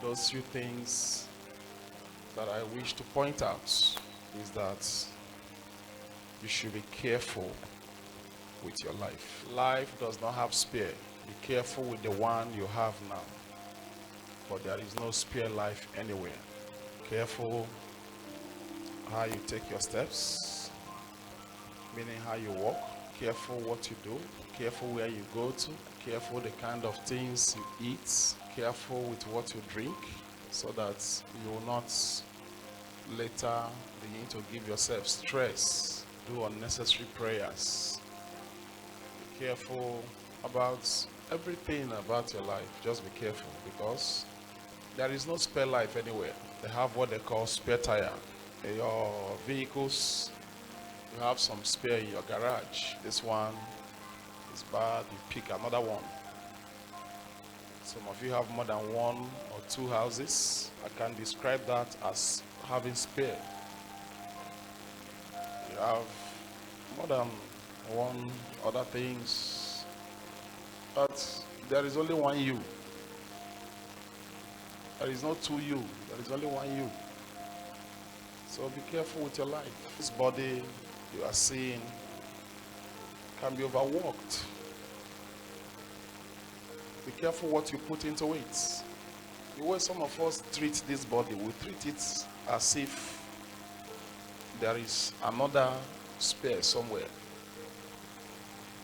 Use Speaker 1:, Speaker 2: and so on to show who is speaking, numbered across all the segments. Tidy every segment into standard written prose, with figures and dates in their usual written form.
Speaker 1: those few things that I wish to point out is that you should be careful with your life. Life does not have spare. Be careful with the one you have now. For there is no spare life anywhere. Careful how you take your steps, meaning how you walk. Careful what you do. Careful where you go to. Careful the kind of things you eat. Careful with what you drink, so that you will not later begin to give yourself stress. Do unnecessary prayers. Be careful about everything about your life. Just be careful, because there is no spare life anywhere. They have what they call spare tire. In your vehicles, you have some spare in your garage. This one is bad, you pick another one. Some of you have more than one or two houses. I can describe that as having spare. You have more than one other things, but there is only one you. There is no two you. There is only one you. So be careful with your life. This body you are seeing can be overworked. Be careful what you put into it. The way some of us treat this body, we treat it as if there is another spare somewhere.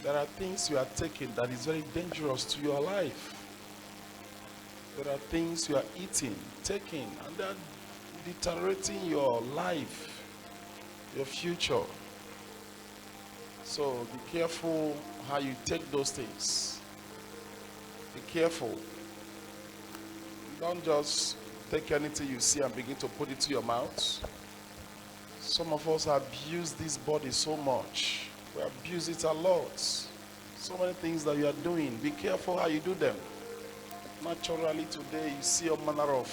Speaker 1: There are things you are taking that is very dangerous to your life. There are things you are eating, taking, and they are deteriorating your life, your future. So be careful how you take those things. Be careful. Don't just take anything you see and begin to put it to your mouth. Some of us abuse this body so much. We abuse it a lot. So many things that you are doing. Be careful how you do them. Naturally today you see a manner of,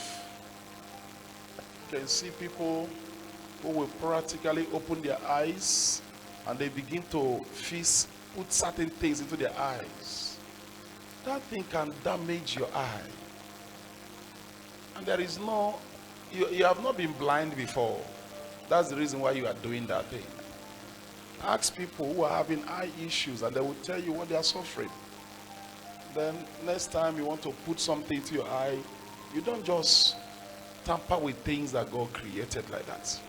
Speaker 1: you can see people who will practically open their eyes and they begin to put certain things into their eyes. That thing can damage your eye. And there is no, you have not been blind before. That's the reason why you are doing that thing. Ask people who are having eye issues and they will tell you what they are suffering. Then next time you want to put something to your eye, you don't just tamper with things that God created like that.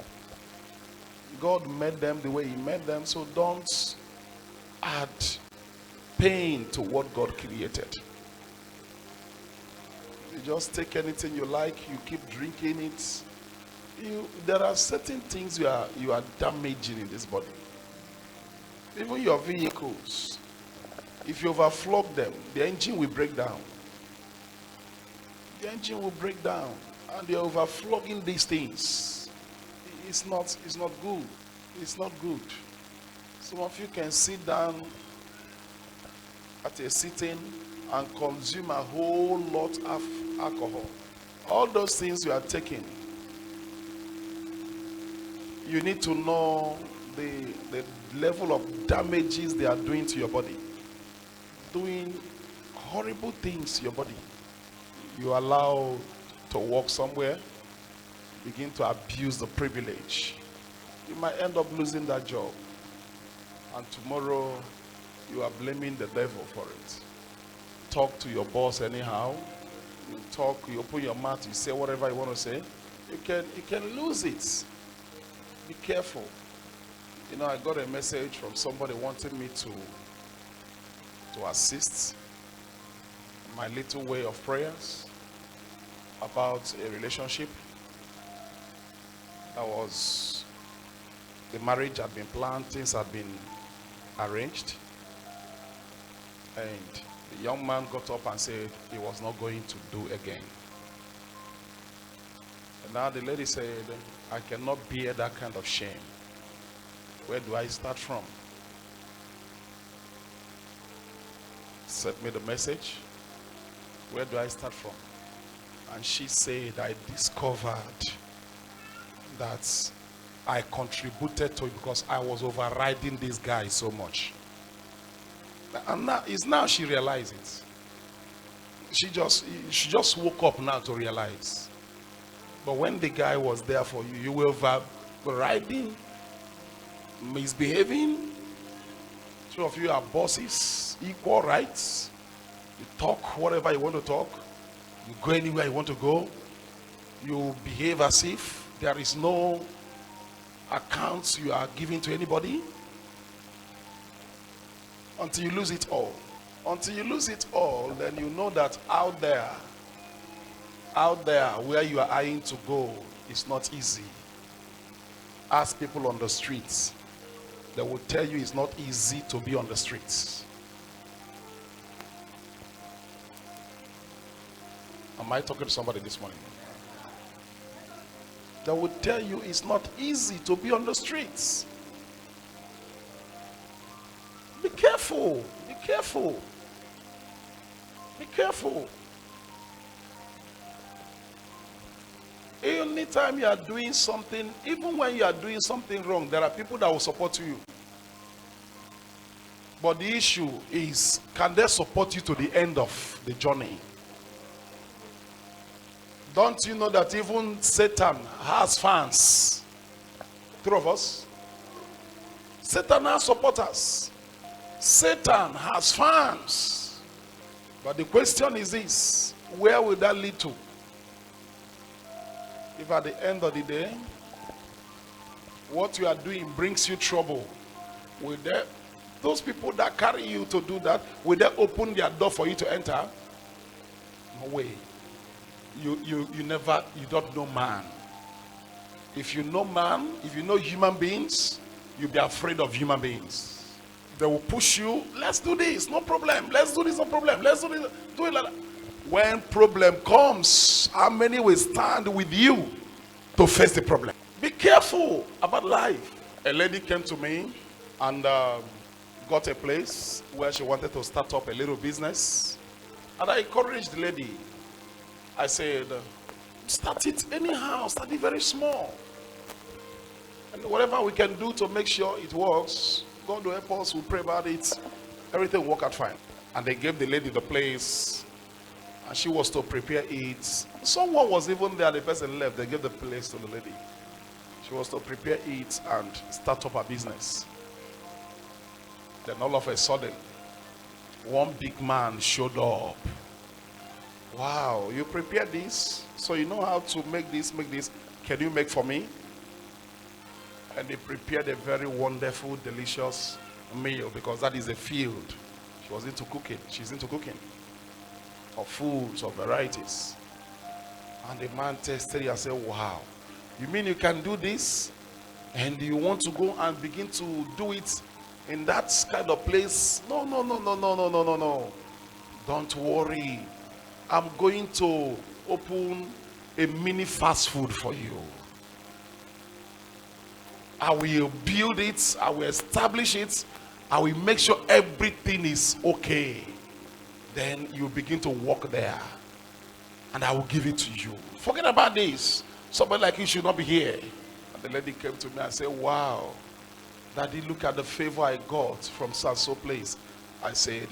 Speaker 1: God made them the way He made them, so don't add pain to what God created. You just take anything you like, you keep drinking it. There are certain things you are damaging in this body. Even your vehicles, if you overflog them, the engine will break down. The engine will break down, and you're overflogging these things. It's not good. It's not good. Some of you can sit down at a sitting and consume a whole lot of alcohol. All those things you are taking, you need to know the level of damages they are doing to your body. Doing horrible things to your body. You allow to walk somewhere, begin to abuse the privilege. You might end up losing that job. And tomorrow, you are blaming the devil for it. Talk to your boss anyhow. You open your mouth, you say whatever you want to say. You can lose it. Be careful. You know, I got a message from somebody wanting me to assist my little way of prayers about a relationship. That was, the marriage had been planned, things had been arranged, and the young man got up and said he was not going to do again. And now the lady said, I cannot bear that kind of shame. Where do I start from? Sent me the message. Where do I start from? And she said, I discovered that I contributed to it because I was overriding this guy so much. And now she realized it. she just woke up now to realize. But when the guy was there for you, you were riding, misbehaving. Two of you are bosses, equal rights. You talk whatever you want to talk. You go anywhere you want to go. You behave as if there is no accounts you are giving to anybody. Until you lose it all. Until you lose it all, then you know that out there where you are eyeing to go is not easy. Ask people on the streets. They will tell you it's not easy to be on the streets. Am I talking to somebody this morning? They will tell you it's not easy to be on the streets. Be careful. Be careful. Be careful. Anytime you are doing something, even when you are doing something wrong, there are people that will support you. But the issue is, can they support you to the end of the journey? Don't you know that even Satan has fans? Three of us. Satan has supporters. Satan has fans. But the question is this: where will that lead to? If at the end of the day, what you are doing brings you trouble, will those people that carry you to do that, will they open their door for you to enter? No way. You don't know man. If you know man, if you know human beings, you'll be afraid of human beings. They will push you. Let's do this, no problem. Let's do this, no problem. Let's do this, do it like that. When problem comes, how many will stand with you to face the problem? Be careful about life. A lady came to me and got a place where she wanted to start up a little business. And I encouraged the lady. I said, start it anyhow, start it very small. And whatever we can do to make sure it works, God will help us, we'll pray about it. Everything will work out fine. And they gave the lady the place. And she was to prepare it. Someone was even there, the person left. They gave the place to the lady. She was to prepare it and start up her business. Then all of a sudden, one big man showed up. Wow, you prepared this? So you know how to make this, Can you make for me? And they prepared a very wonderful, delicious meal, because that is a field. She was into cooking. She's into cooking. Of foods, of varieties. And the man tested it and said, wow, you mean you can do this? And you want to go and begin to do it in that kind of place? No. Don't worry. I'm going to open a mini fast food for you. I will build it. I will establish it. I will make sure everything is okay. Then you begin to walk there. And I will give it to you. Forget about this. Somebody like you should not be here. And the lady came to me and said, wow, Daddy, look at the favor I got from so place. I said,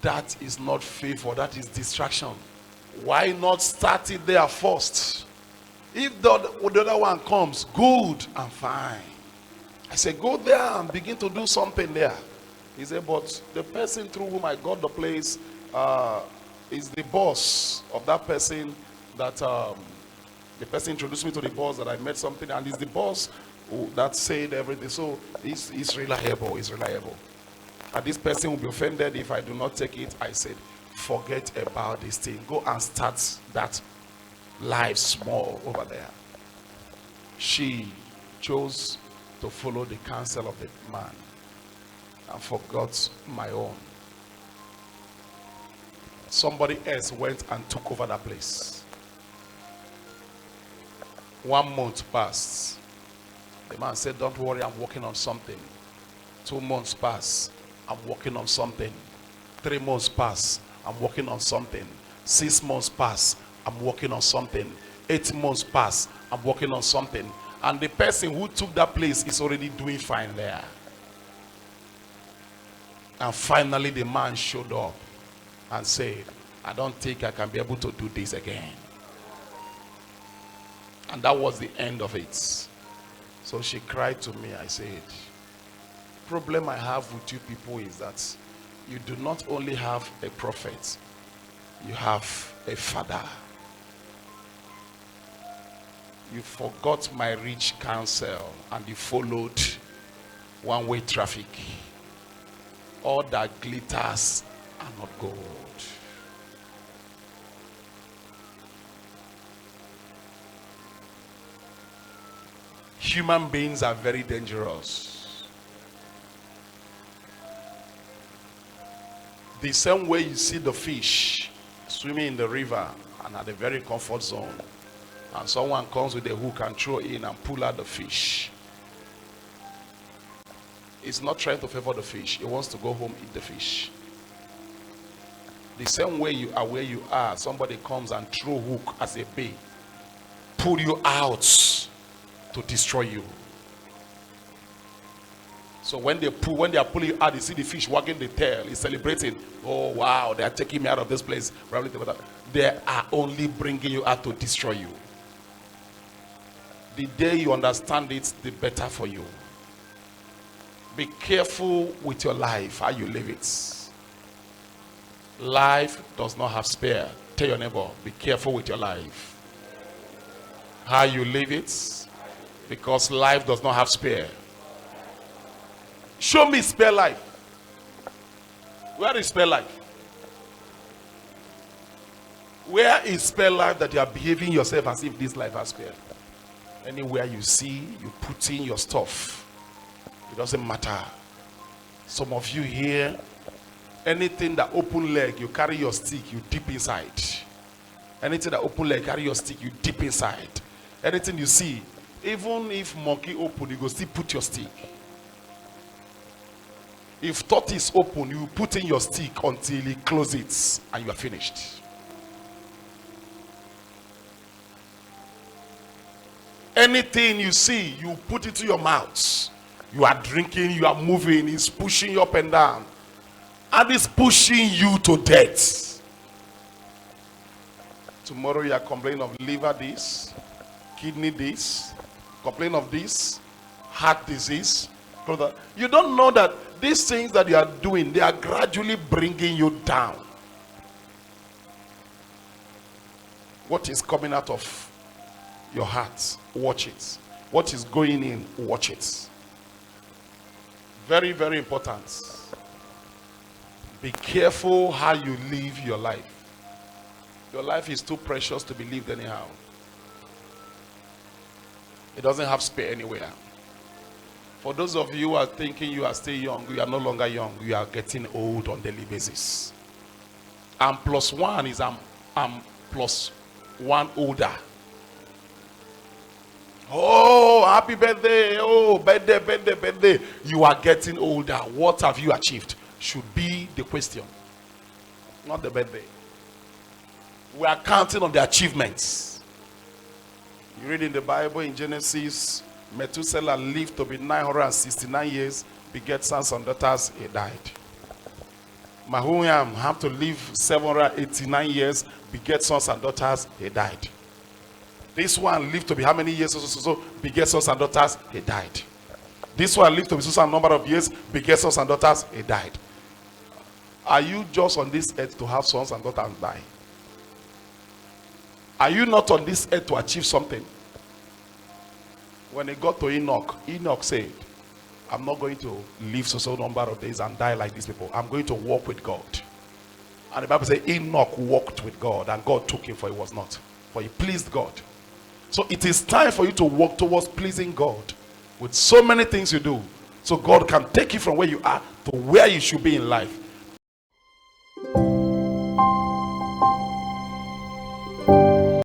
Speaker 1: that is not favor, that is distraction. Why not start it there first? If the other one comes, good and fine. I said, go there and begin to do something there. He said, but the person through whom I got the place is the boss of that person that the person introduced me to the boss that I met something, and it's the boss that said everything. So it's reliable, it's reliable. And this person will be offended if I do not take it. I said, forget about this thing. Go and start that life small over there. She chose to follow the counsel of the man and forgot my own. Somebody else went and took over that place. 1 month passed. The man said, don't worry, I'm working on something. 2 months passed. I'm working on something. 3 months pass, I'm working on something. 6 months pass, I'm working on something. 8 months pass, I'm working on something. And the person who took that place is already doing fine there. And finally the man showed up and said, I don't think I can be able to do this again. And that was the end of it. So she cried to me. I said, problem I have with you people is that you do not only have a prophet, you have a father. You forgot my rich counsel and you followed one-way traffic. All that glitters are not gold. Human beings are very dangerous. The same way you see the fish swimming in the river and at a very comfort zone, and someone comes with a hook and throw in and pull out the fish. It's not trying to favor the fish. It wants to go home, eat the fish. The same way you are where you are, somebody comes and throw hook as a bait, pull you out to destroy you. So when they are pulling you out, you see the fish wagging the tail, he's celebrating. Oh wow, they are taking me out of this place. They are only bringing you out to destroy you. The day you understand it, the better for you. Be careful with your life, how you live it. Life does not have spare. Tell your neighbor, be careful with your life. How you live it, because life does not have spare. Show me spare life. Where is spare life? Where is spare life that you are behaving yourself as if this life has spare? Anywhere you see, you put in your stuff. It doesn't matter. Some of you here, anything that open leg, you carry your stick, you dip inside. Anything that open leg, carry your stick, you dip inside. Anything you see, even if monkey open, you go still put your stick. If tortoise open, you put in your stick until he closes it and you are finished. Anything you see, you put it to your mouth. You are drinking, you are moving, it's pushing you up and down. And it's pushing you to death. Tomorrow you are complaining of liver this, kidney this, complain of this, heart disease. You don't know that these things that you are doing, they are gradually bringing you down. What is coming out of your heart, watch it. What is going in, watch it. Very, very important. Be careful how you live your life. Your life is too precious to be lived anyhow. It doesn't have spare anywhere. For those of you who are thinking you are still young, you are no longer young. You are getting old on a daily basis. I'm plus one is I'm plus one older. Oh, happy birthday. Oh, birthday. You are getting older. What have you achieved? Should be the question. Not the birthday. We are counting on the achievements. You read in the Bible in Genesis, Methuselah lived to be 969 years, beget sons and daughters, he died. Mahuam had to live 789 years, beget sons and daughters, he died. This one lived to be how many years? So beget sons and daughters, he died. This one lived to be some number of years, beget sons and daughters, he died. Are you just on this earth to have sons and daughters and die? Are you not on this earth to achieve something? When he got to Enoch, Enoch said, I'm not going to live so number of days and die like these people. I'm going to walk with God. And the Bible says Enoch walked with God and God took him, for he was not. For he pleased God. So it is time for you to walk towards pleasing God with so many things you do. So God can take you from where you are to where you should be in life.